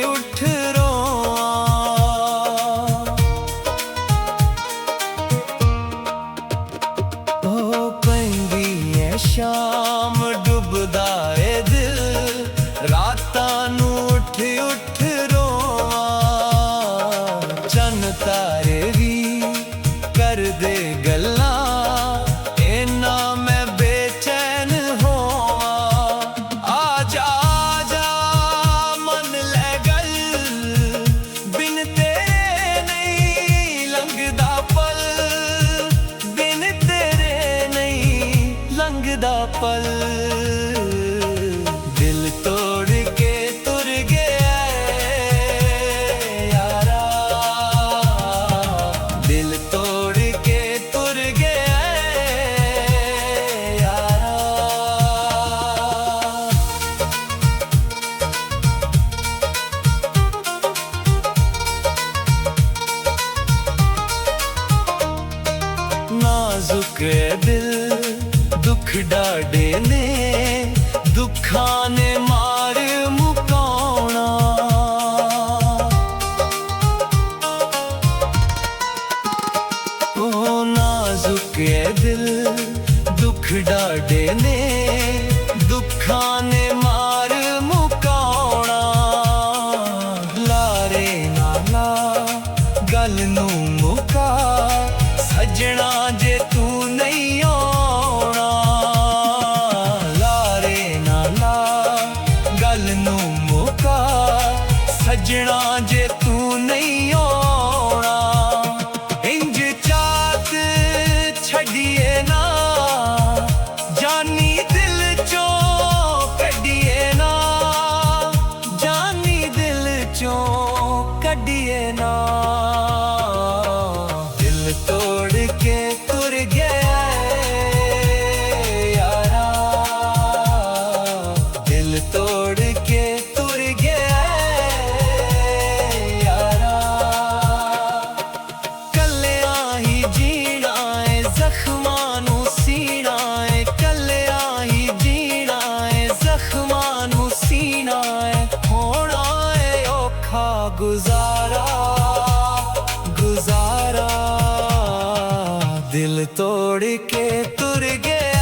उठ रोआं। ओ पैंदी ऐ शाम डुबदा ए दिल, रातां नू उठ उठ रोआं। चन्न तारे भी कर दे गल्लां, इन्ना मैं बेचैन होवां। आजा आजा मन लै गल, बिन तेरे नहीं लंघदा पल, बिन तेरे नहीं लंघदा पल। दिल तोड़ के तुर गया यारा, दिल तोड़ के तुर गया यारा। नाजुक है दिल दुख डाडे ने, दुखां ने मार मुकाउणा। ओ नाजुक है दिल दुख डाडे ने, दुखां ने मार मुकाउणा। लारे नाला गल नू मुका, सजना जे तू नहीं आउणा। लारे नाला गल नू मुका, सजना जे तू नहीं आउणा। इंज चात छड़िए ना, जानी दिल चों कड्डिए ना, जानी दिल चों कड्डिए ना। दिल तोड़ के तुर गया यारा, दिल तोड़ के तुर गया यारा। कल्लियां ही जीना है जख्मां नू सीना है, कल्लियां ही जीना है जख्मां नू सीना है। होना है औखा गुजारा गुजारा, दिल तोड़ के तुर गया।